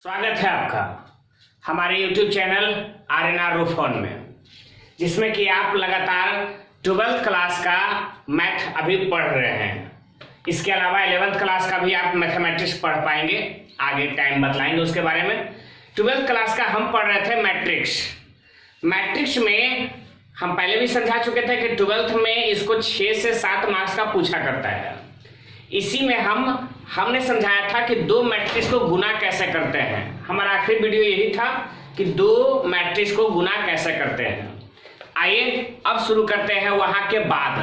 स्वागत है आपका हमारे YouTube चैनल RNR रूफोन में, जिसमें कि आप लगातार 12th क्लास का मैथ अभी पढ़ रहे हैं। इसके अलावा 11th क्लास का भी आप मैथमेटिक्स पढ़ पाएंगे, आगे टाइम बतलाएंगे उसके बारे में। 12th क्लास का हम पढ़ रहे थे मैट्रिक्स में हम पहले भी समझा चुके थे कि 12th में इसको 6 से 7 मार्क्स का पूछा करता है। इसी में हमने समझाया था कि दो मैट्रिक्स को गुना कैसे करते हैं। हमारा आखिरी वीडियो यही था कि दो मैट्रिक्स को गुना कैसे करते हैं। आइए अब शुरू करते हैं वहां के बाद।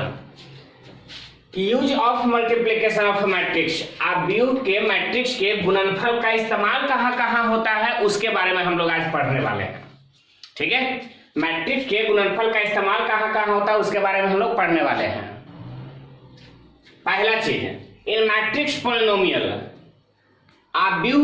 Use of multiplication of matrix, आप के मैट्रिक्स के गुणनफल का इस्तेमाल कहाँ कहाँ होता है उसके बारे में हम लोग आज पढ़ने वाले हैं। ठीक है, मैट्रिक्स के गुणनफल का इस्तेमाल कहाँ कहाँ होता है उसके बारे में हम लोग पढ़ने वाले हैं। पहला चीज है, इन मैट्रिक्स पॉलिनोमियल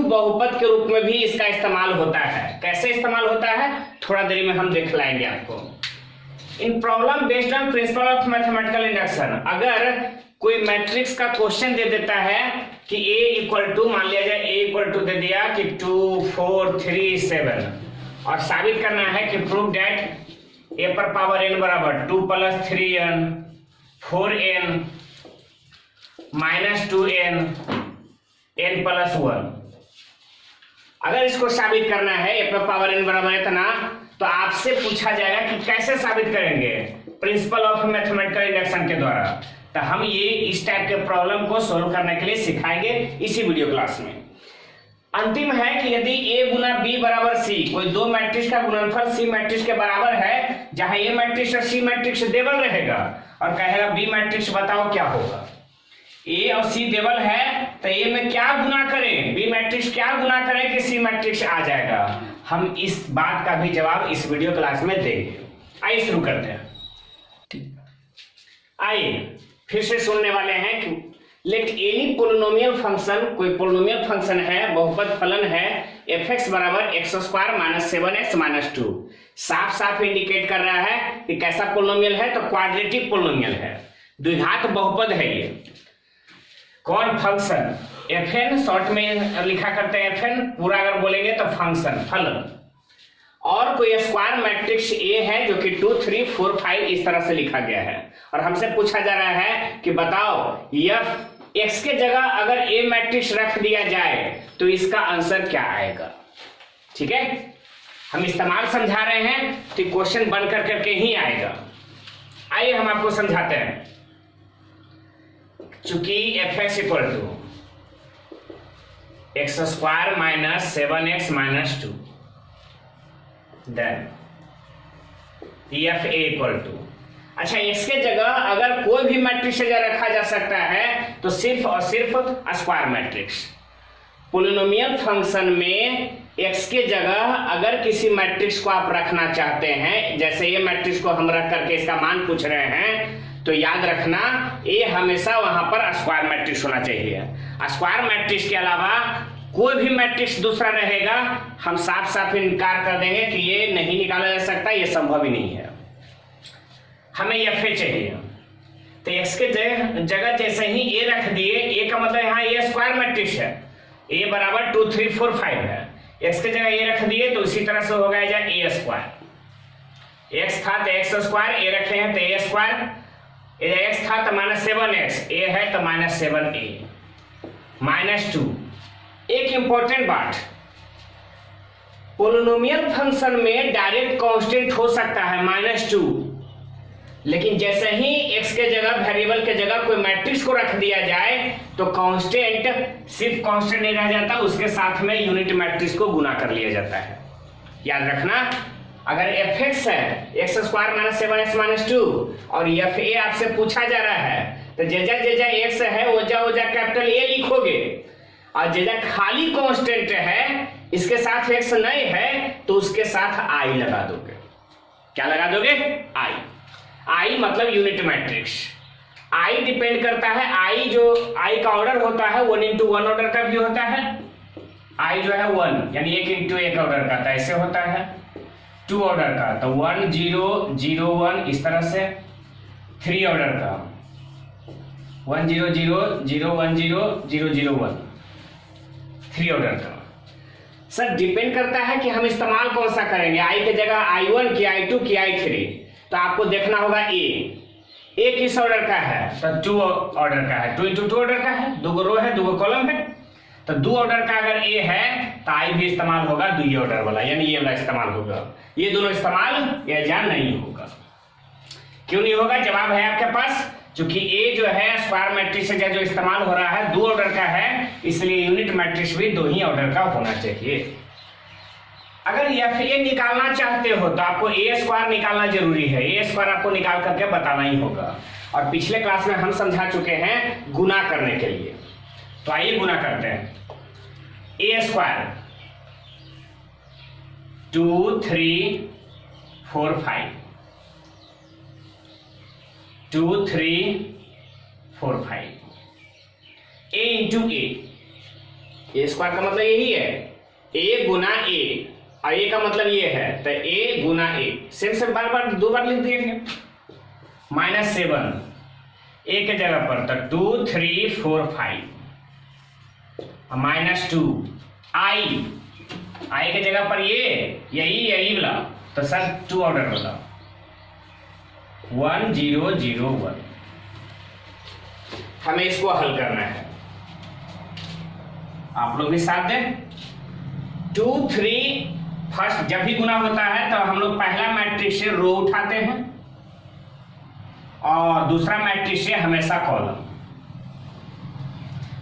बहुपद के रूप में भी इसका इस्तेमाल होता है। कैसे इस्तेमाल होता है थोड़ा देरी में हम दिख लाएंगे आपको। इन problem based on principle of mathematical induction, अगर कोई मैट्रिक्स का क्वेश्चन दे देता है कि a इक्वल टू, मान लिया जाए a इक्वल टू दे दिया कि 2 4 3 7, और साबित करना है कि प्रूव दैट a पर पावर n बराबर 2 + 3n 4n -2n n + 1। अगर इसको साबित करना है a पर पावर n बराबर इतना, तो आपसे पूछा जाएगा कि कैसे साबित करेंगे, प्रिंसिपल ऑफ मैथमेटिकल इंडक्शन के द्वारा। तो हम ये इस टाइप के प्रॉब्लम को सोल्व करने के लिए सिखाएंगे इसी वीडियो क्लास में। अंतिम है कि यदि a गुना b बराबर c, कोई दो मैट्रिक्स का गुणनफल c मैट्रिक्स के बराबर है, जहां a मैट्रिक्स और c मैट्रिक्स देवल रहेगा, और कहेगा b मैट्रिक्स बताओ क्या होगा। ए और सी देवल है तो ए में क्या गुना करें, बी मैट्रिक्स क्या गुना करें कि सी मैट्रिक्स आ जाएगा। हम इस बात का भी जवाब इस वीडियो क्लास में देंगे। आइए शुरू करते हैं। आइए फिर से सुनने वाले हैं कि लेट एनी पोलिनोमियल फंक्शन, कोई पोलिनोमियल फंक्शन है, बहुपद फलन है, f(x) बराबर x² - 7x - 2। साफ साफ इंडिकेट कर रहा है कि कैसा पोलिनोमियल है, तो क्वाड्रेटिक पोलिनोमियल है, द्विघात बहुपद है ये। कौन फंक्शन, fn शॉर्ट में लिखा करते हैं fn, पूरा अगर बोलेंगे तो फंक्शन फलन। और कोई स्क्वायर मैट्रिक्स A है जो कि 2 3 4 5 इस तरह से लिखा गया है, और हमसे पूछा जा रहा है कि बताओ x के जगह अगर A मैट्रिक्स रख दिया जाए तो इसका आंसर क्या आएगा। ठीक है, हम इस्तेमाल समझा रहे हैं तो क्वेश्चन बन करके ही आएगा। आइए हम आपको समझाते हैं। चूंकि f(x) equal to x² - 7x - 2, then f(a) equal to, अच्छा x के जगह अगर कोई भी मैट्रिक्स रखा जा सकता है तो सिर्फ और सिर्फ स्क्वायर मैट्रिक्स। पोलिनोमियल फंक्शन में x के जगह अगर किसी मैट्रिक्स को आप रखना चाहते हैं, जैसे ये मैट्रिक्स को हम रख करके इसका मान पूछ रहे हैं, तो याद रखना ये हमेशा वहां पर स्क्वायर मैट्रिक्स होना चाहिए। स्क्वायर मैट्रिक्स के अलावा कोई भी मैट्रिक्स दूसरा रहेगा, हम साफ साफ इनकार कर देंगे कि ये नहीं निकाला जा सकता, ये संभव ही नहीं है। हमें fa चाहिए, तो x के जगह जैसे ही a रख दिए, a का मतलब यहाँ ये स्क्वायर मैट्रिक्स है, a बराबर 2 3 4 5 है, x के जगह a रख दिए तो उसी तरह से होगा a²। x था तो x², a रखे हैं तो a², x था तो -7x, a है तो -7a -2। एक इंपॉर्टेंट बात, पोलिनोमियल फंक्शन में डायरेक्ट कांस्टेंट हो सकता है -2, लेकिन जैसे ही x के जगह, वेरिएबल के जगह कोई मैट्रिक्स को रख दिया जाए तो कांस्टेंट सिर्फ कांस्टेंट नहीं रह जाता, उसके साथ में यूनिट मैट्रिक्स को गुना कर लिया जाता है। याद रखना, अगर f(x) है x² - 7x - 2 और fa आपसे पूछा जा रहा है, तो जेजा x है ओजा कैपिटल A लिखोगे, और जेजा खाली कांस्टेंट है इसके साथ x नहीं है तो उसके साथ i लगा दोगे। क्या लगा दोगे? i मतलब यूनिट मैट्रिक्स। i डिपेंड करता है, i जो i का ऑर्डर होता है 1 × 1 ऑर्डर का भी होता है, i जो है 1 यानी 1 × 1 ऑर्डर का, ऐसे होता है 2 ऑर्डर का तो 1 0 0 1 इस तरह से, 3 ऑर्डर का 1 0 0 0 1 0 0 0 1, 3 ऑर्डर का। सर डिपेंड करता है कि हम इस्तेमाल कौन सा करेंगे, आई की जगह I1 की, I2 की, I3। तो आपको देखना होगा ए किस ऑर्डर का है, तो 2 ऑर्डर का है, 2 × 2 ऑर्डर का है, 2 रो है 2 कॉलम है। तो 2 ऑर्डर का अगर ए है तो आई भी इस्तेमाल होगा 2 ऑर्डर वाला, यानी ये वाला इस्तेमाल होगा। ये दोनों इस्तेमाल या नहीं होगा। क्यों नहीं होगा, जवाब है आपके पास, क्योंकि ए जो है स्क्वायर मैट्रिक्स से जो इस्तेमाल हो रहा है 2 ऑर्डर का है, इसलिए यूनिट मैट्रिक्स भी 2 ही ऑर्डर का होना चाहिए। अगर FA निकालना चाहते हो तो आपको ए स्क्वायर निकालना जरूरी है, ए स्क्वायर आपको निकाल करके बताना ही होगा। और पिछले क्लास में हम समझा चुके हैं गुना करने के लिए। तो आइए गुना करते हैं। ए स्क्वायर 2 3 4 5, 2 3 4 5, ए इंटू ए स्क्वायर का मतलब यही है, ए गुना ए, और ए का मतलब ये है, तो ए गुना ए सेम से बार बार 2 बार लिख दिए। -7 ए के जगह पर, तो 2 3 4 5, -2 आई के जगह पर ये यही वाला, तो सर 2 ऑर्डर वाला 1 0 0 1। हमें इसको हल करना है, आप लोग भी साथ दें। 2 3 फर्स्ट जब भी गुना होता है तो हम लोग पहला मैट्रिक्स से रो उठाते हैं और दूसरा मैट्रिक्स से हमेशा कॉलम।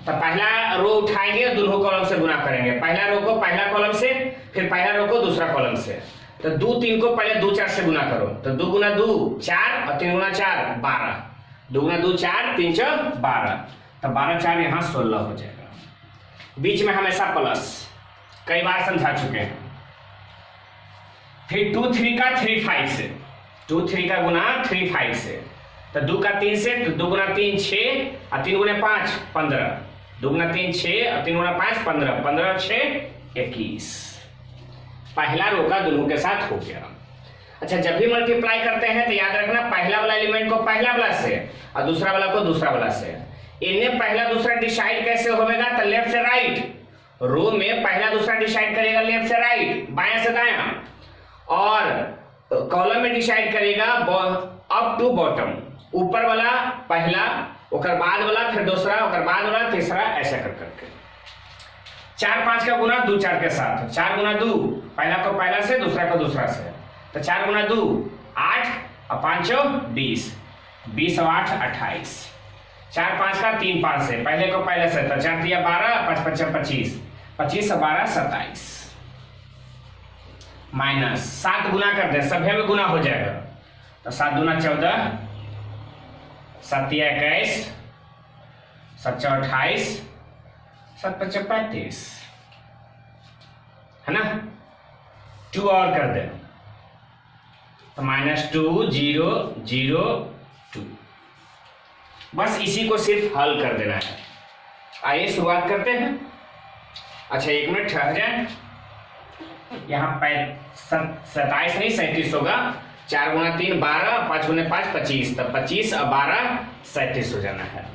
तो पहला रो उठाएंगे और दोनों कॉलम से गुना करेंगे, पहला रो को पहला कॉलम से, फिर पहला रो को दूसरा कॉलम से। तो 2 3 को पहले 2 4 से गुना करो, तो 2 × 2 4 और 3 × 4 12, 2 × 2 4 3 4 12, तो 12 4 यहाँ 16 हो जाएगा। बीच में हमेशा प्लस, कई बार समझा चुके हैं। फिर 2 3 का 3 5 से, 2 3 का गुना 3 5 से, तो 2 का 3 से, तो 2 × 3 6 और 3 × 5 15, 2 × 3 6 और 3 × 5 15, 15 और 6 21। पहला रो का दोनों के साथ हो गया। अच्छा, जब भी मल्टीप्लाई करते हैं तो याद रखना पहला वाला एलिमेंट को पहला वाला से और दूसरा वाला को दूसरा वाला से। इन्हें पहला दूसरा डिसाइड कैसे होगा, तो लेफ्ट से राइट, रो में पहला दूसरा डिसाइड करेगा लेफ्ट से राइट, बायां से दायां, और कॉलम में डिसाइड करेगा अप टू बॉटम, ऊपर वाला पहला, ओकर बाद वाला, फिर दूसरा, ओकर बाद वाला, तीसरा, ऐसा कर करके। 4 5 का गुना 2 4 के साथ, 4 × 2 पहला को पहला से, दूसरा को दूसरा से, तो 4 × 2 8 और 5 20, 20 और 8 28, 4 5 का 3 5 से, पहले को पहले से, तो 4 3 12, 5 5 25, 25 और 12 27, माइनस 7 गुना कर दे, सभी में गुना हो जाएगा, तो 7 दूना 14, 7 3 21, 7 4 28, 7 5 35, है ना। 2 और कर दे, तो -2 0 0 2। बस इसी को सिर्फ हल कर देना है। आइए शुरुआत करते हैं। अच्छा, 1 मिनट ठहर जाए, यहाँ 27 नहीं 37 होगा, 4 × 3 12, 5 × 5 25, तब 25 और 12 37 हो जाना है।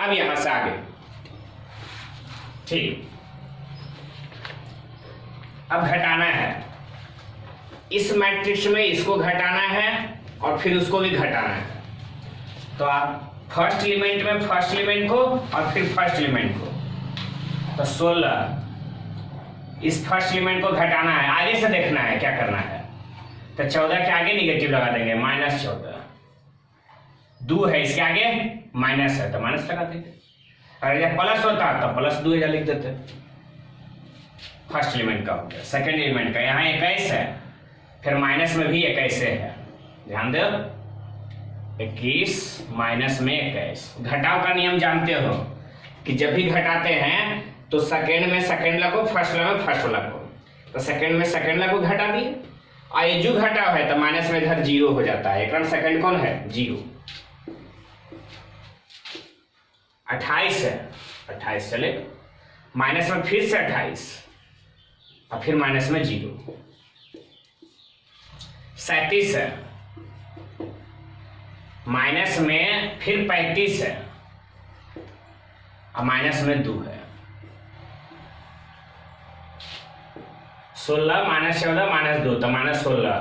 अब यहां से आगे, ठीक, अब घटाना है, इस मैट्रिक्स में इसको घटाना है और फिर उसको भी घटाना है। तो आप फर्स्ट एलिमेंट में फर्स्ट एलिमेंट को और फिर फर्स्ट एलिमेंट को, तो 16, इस फर्स्ट एलिमेंट को घटाना है, आगे से देखना है क्या करना है। तो 14 के आगे निगेटिव लगा देंगे, -14, 2 है इसके आगे माइनस है तो माइनस लगा देंगे, अगर जब प्लस होता तो +2 लिख देते। फर्स्ट एलिमेंट का हो गया। सेकेंड एलिमेंट का यहाँ 21 है, फिर माइनस में भी 21 है, ध्यान दो, 21 माइनस में 21। घटाव का नियम जानते हो कि जब भी घटाते हैं तो सेकेंड में सेकेंड ला को, फर्स्ट ला में फर्स्ट ला को, तो सेकेंड में सेकेंड ला को घटा दिए, और ये जो घटाव है तो माइनस में इधर 0 हो जाता है, एक सेकेंड कौन है 0। 28 है, 28 चले, माइनस में फिर से 28 और फिर माइनस में 0। 37 है, माइनस में फिर 35 है और माइनस में 2 है। 16 माइनस 14 माइनस 2 तो minus 16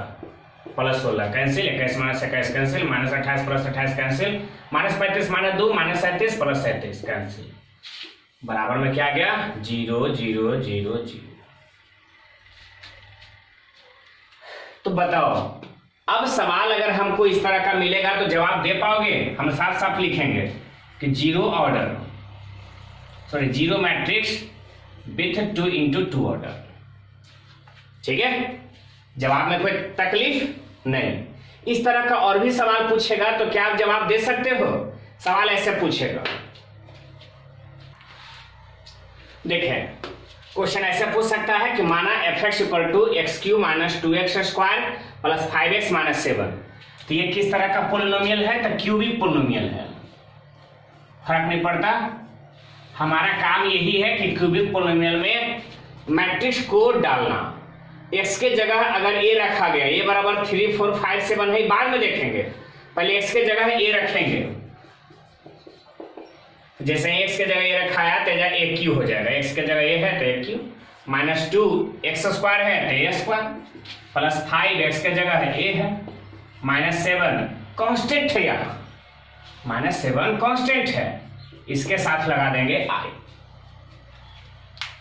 plus 16 cancel, 21 minus 21 cancel, minus 28 plus 28 cancel, minus 35 minus 2 minus 37 plus 37 cancel, बराबर में क्या गया 0 0 0 0। तो बताओ अब सवाल अगर हमको इस तरह का मिलेगा तो जवाब दे पाओगे? हम साफ साफ लिखेंगे कि zero order sorry zero matrix with 2 into 2 order. ठीक है, जवाब में कोई तकलीफ नहीं। इस तरह का और भी सवाल पूछेगा तो क्या आप जवाब दे सकते हो? सवाल ऐसे पूछेगा, देखें क्वेश्चन ऐसे पूछ सकता है कि माना f(x) = x³ - 2x² + 5x - 7। तो ये किस तरह का पोलिनोमियल है? तो क्यूबिक पोलिनोमियल है, फर्क नहीं पड़ता। हमारा काम यही है कि क्यूबिक पोलिनोमियल में मैट्रिक्स को डालना। x के जगह अगर a रखा गया, a बराबर 3 4 5 7 है, बाद में देखेंगे, पहले x के जगह a रखेंगे। जैसे x के जगह a रखा है तो a क्यू हो जाएगा, x के जगह a है तो a क्यू, -2x² है तो a स्क्वायर, प्लस 5x के जगह है a है, -7 कांस्टेंट है, यहाँ -7 कांस्टेंट है, इसके साथ लगा देंगे i,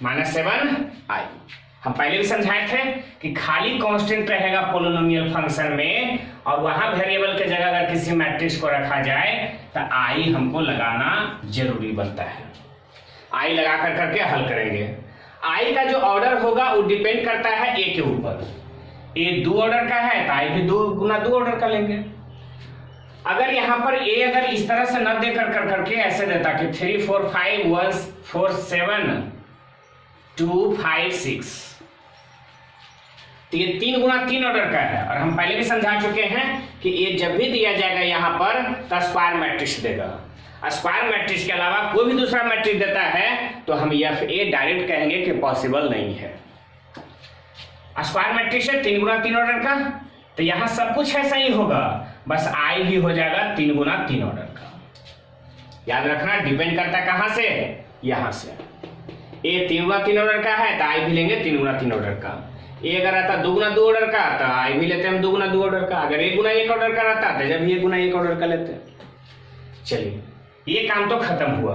-7i। हम पहले भी समझाए थे कि खाली कांस्टेंट रहेगा पोलिनोमियल फंक्शन में और वहां वेरिएबल के जगह अगर किसी मैट्रिक्स को रखा जाए तो आई हमको लगाना जरूरी बनता है। आई लगा कर करके हल करेंगे। आई का जो ऑर्डर होगा वो डिपेंड करता है ए के ऊपर। ए 2 ऑर्डर का है तो आई भी 2 गुना 2 ऑर्डर का लेंगे। अगर यहाँ पर ए अगर इस तरह से न देकर कर करके ऐसे देता कि 3 4 5 1 4 7 2 5 6, तो ये 3 गुना 3 ऑर्डर का है। और हम पहले भी समझा चुके हैं कि ये जब भी दिया जाएगा यहाँ पर तो स्क्वायर मैट्रिक्स देगा। स्क्वायर मैट्रिक्स के अलावा कोई भी दूसरा मैट्रिक्स देता है तो हम एफ ए डायरेक्ट कहेंगे कि पॉसिबल नहीं है। स्क्वायर मैट्रिक्स है 3 गुना 3 ऑर्डर का, तो यहाँ सब कुछ ऐसा ही होगा, बस आई भी हो जाएगा 3 गुना 3 ऑर्डर का। याद रखना डिपेंड करता है कहां से, यहां से। ए 3 गुना 3 ऑर्डर का है तो आई भी लेंगे 3 गुना 3 ऑर्डर का। ए अगर आता 2 गुना 2 ऑर्डर का तो आई भी लेते हैं हम 2 गुना 2 ऑर्डर का। अगर 1 गुना 1 ऑर्डर का रहता तो जब 1 गुना 1 ऑर्डर का लेते हैं। चलिए ये काम तो खत्म हुआ।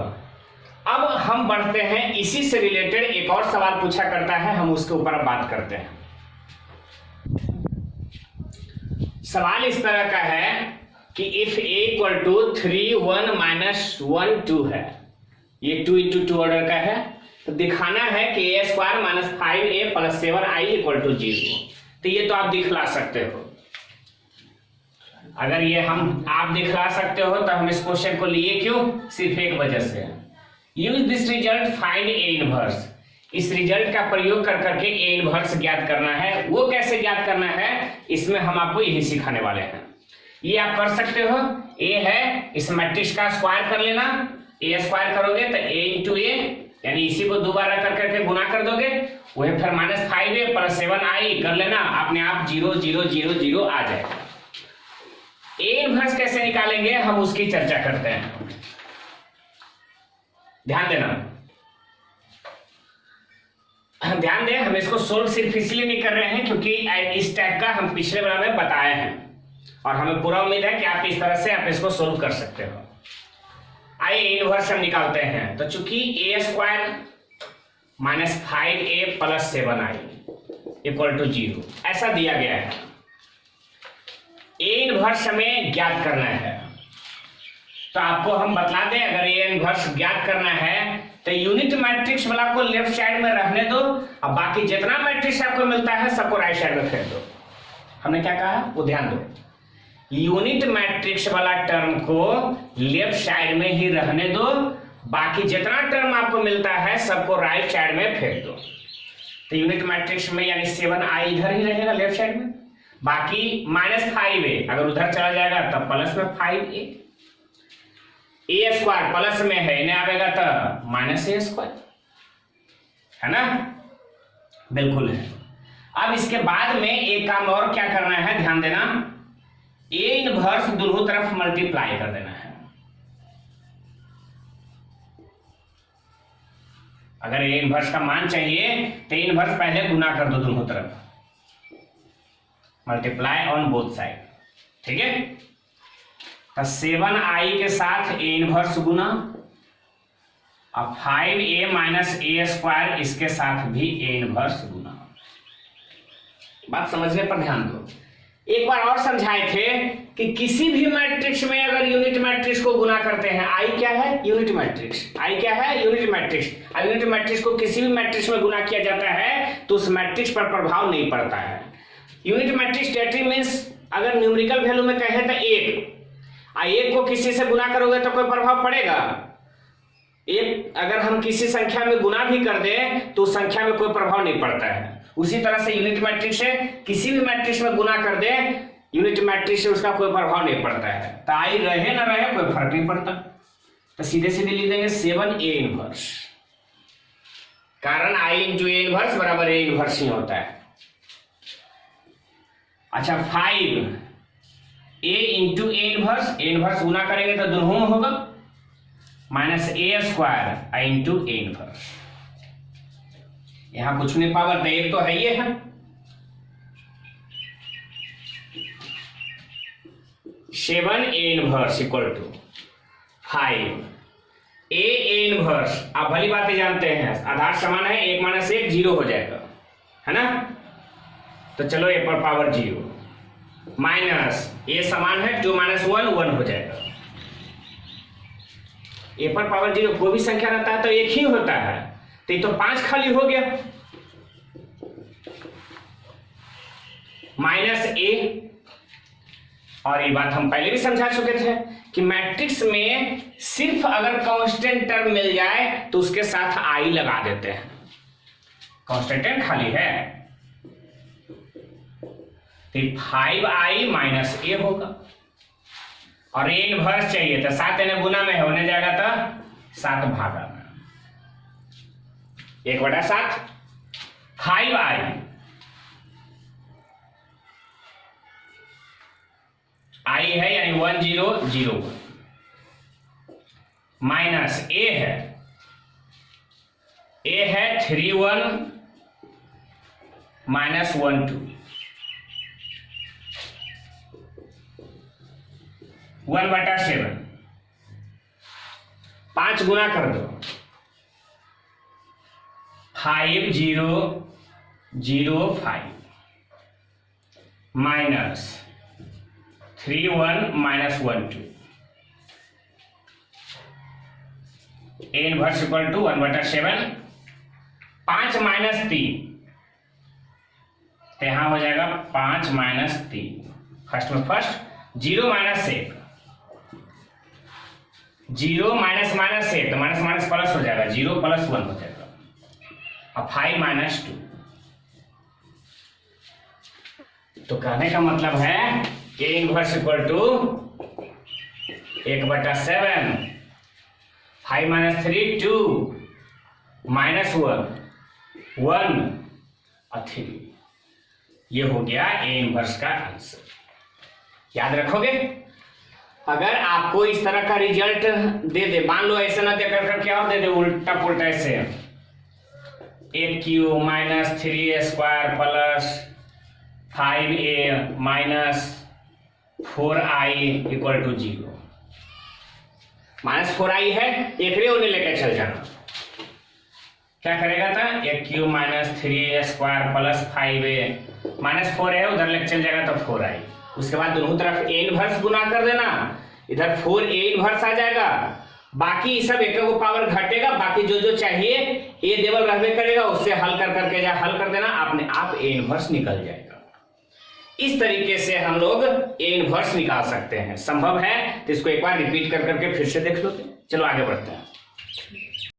अब हम बढ़ते हैं, इसी से रिलेटेड एक और सवाल पूछा करता है, हम उसके ऊपर बात करते हैं। सवाल इस तरह का है कि इफ a = 3 1 - 1 2 है, ये 2 into 2 ऑर्डर का है, तो दिखाना है कि a² - 5a + 7i = 0। तो ये तो आप दिखला सकते हो। अगर ये आप दिखला सकते हो तो हम इस क्वेश्चन को लिए क्यों? सिर्फ एक वजह से, use this result find a inverse. इस रिजल्ट का प्रयोग कर करके a इनवर्स ज्ञात करना है। वो कैसे ज्ञात करना है इसमें हम आपको यही सिखाने वाले हैं। ये आप कर सकते हो, a है, इस मैट्रिक्स का स्क्वायर कर लेना, a स्क्वायर करोगे तो a into a, यानी इसी को दोबारा कर करके गुना कर दोगे, वही फिर -5a + 7i कर लेना, अपने आप 0 0 0 0 आ जाएगा। a इनवर्स कैसे निकालेंगे हम उसकी चर्चा करते हैं, ध्यान देना। ध्यान दें, हम इसको सोल्व सिर्फ इसलिए नहीं कर रहे हैं क्योंकि इस टाइप का हम पिछले बार में बताए हैं और हमें पूरा उम्मीद है कि आप इस तरह से आप इसको सोल्व कर सकते हो। आइए इनवर्स हम निकालते हैं। तो चूंकि a² - 5a + 7i = 0 ऐसा दिया गया है, a इनवर्स हमें ज्ञात करना है। तो आपको हम बतला दें, अगर a इनवर्स ज्ञात करना है तो यूनिट मैट्रिक्स वाला को लेफ्ट साइड में रहने दो और बाकी जितना मैट्रिक्स आपको मिलता है सबको राइट साइड में फेंक दो। हमने क्या कहा वो ध्यान दो, यूनिट मैट्रिक्स वाला टर्म को लेफ्ट साइड में ही रहने दो, बाकी जितना टर्म आपको मिलता है सबको राइट साइड में फेंक दो। तो यूनिट मैट्रिक्स में यानी 7i इधर ही रहेगा लेफ्ट साइड में, बाकी -5a अगर उधर चला जाएगा तब प्लस में 5a, a² प्लस में है इन्हें आएगा तो -a², है ना, बिल्कुल है। अब इसके बाद में एक काम और क्या करना है, ध्यान देना, a इनवर्स दोनों तरफ मल्टीप्लाई कर देना है। अगर ए इनवर्स का मान चाहिए तो ए इनवर्स पहले गुना कर दो दोनों तरफ, मल्टीप्लाई ऑन बोथ साइड, ठीक है। तो 7i के साथ ए इनवर्स गुना और 5a माइनस ए स्क्वायर इसके साथ भी ए इनवर्स गुना। बात समझने पर ध्यान दो। एक बार और समझाए थे कि किसी भी मैट्रिक्स में अगर यूनिट मैट्रिक्स को गुना करते हैं, आई क्या है? Unit matrix. आई क्या है? Unit matrix. और यूनिट मैट्रिक्स को किसी भी मैट्रिक्स में गुना किया जाता है तो उस मैट्रिक्स पर प्रभाव नहीं पड़ता है। यूनिट मैट्रिक्स टेट्री मीन्स अगर न्यूमेरिकल वैल्यू में कहें तो 1 को किसी से गुना करोगे तो कोई प्रभाव पड़ेगा? एक अगर हम किसी संख्या में गुना भी कर दें तो उस संख्या में कोई प्रभाव नहीं पड़ता है। उसी तरह से यूनिट मैट्रिक्स है, किसी भी मैट्रिक्स में गुना कर दे यूनिट मैट्रिक्स से उसका कोई प्रभाव नहीं पड़ता है। तो आई रहे ना रहे कोई फर्क नहीं पड़ता। तो सीधे सीधे लिख देंगे 7a इनवर्स, कारण आई इंटू ए इनवर्स बराबर ए इनवर्स ही होता है। अच्छा 5a इंटू ए इनवर्स गुना करेंगे तो दोनों में होगा minus A square into A inverse. यहां कुछ नहीं, पावर तो एक तो है ये है। 7a inverse equal to 5a inverse. आप भली बातें जानते हैं, आधार समान है, 1 माइनस 1 0 हो जाएगा, है ना। तो चलो ए पर पावर 0 माइनस ए समान है 2 माइनस 1 1 हो जाएगा। ए पर पावर 0 कोई भी संख्या रहता है तो एक ही होता है, तो ये तो 5 खाली हो गया। माइनस ए, और ये बात हम पहले भी समझा चुके थे कि मैट्रिक्स में सिर्फ अगर कांस्टेंट टर्म मिल जाए तो उसके साथ आई लगा देते हैं। कांस्टेंट खाली है तो 5i माइनस ए होगा, और ए इनवर्स चाहिए तो 7 ने गुना में होने जाएगा तो 7 भागा में 1/7 5i आई है यानी 1001 माइनस ए है 31 माइनस 12 1/7 5 गुना कर दो 5005 minus 31 minus 12 A inverse equal to 1/7 5 minus 3 तो यहां हो जाएगा 5 माइनस 3 फर्स्ट में फर्स्ट 0 माइनस 1 0 माइनस माइनस 1 तो माइनस माइनस प्लस हो जाएगा 0 प्लस 1 हो जाएगा। अब 5 माइनस 2 तो कहने का मतलब है A inverse equal to 1/7 5 minus 3 2 minus 1 1 और 3। ये हो गया ए इनवर्स का आंसर। याद रखोगे? अगर आपको इस तरह का रिजल्ट दे दे, मान लो ऐसे ना देकर क्या और दे दे उल्टा पुल्टा ऐसे a³ minus 3a square plus 5a minus 4i equal to 0। Minus 4i है, एक रे उन्हें लेकर चल जाना। क्या करेगा था? a³ minus 3a square plus 5a minus 4 है, उधर लेकर चल जाएगा तो 4i। उसके बाद दोनों तरफ ए इनवर्स गुना कर देना, इधर 4a इनवर्स आ जाएगा, बाकी सब एक को पावर घटेगा, बाकी जो जो चाहिए ए देवल रहने करेगा उससे हल कर करके हल कर देना, अपने आप ए इनवर्स निकल जाएगा। इस तरीके से हम लोग ए इनवर्स निकाल सकते हैं। संभव है तो इसको एक बार रिपीट कर करके फिर से देख लो। चलो आगे बढ़ते हैं।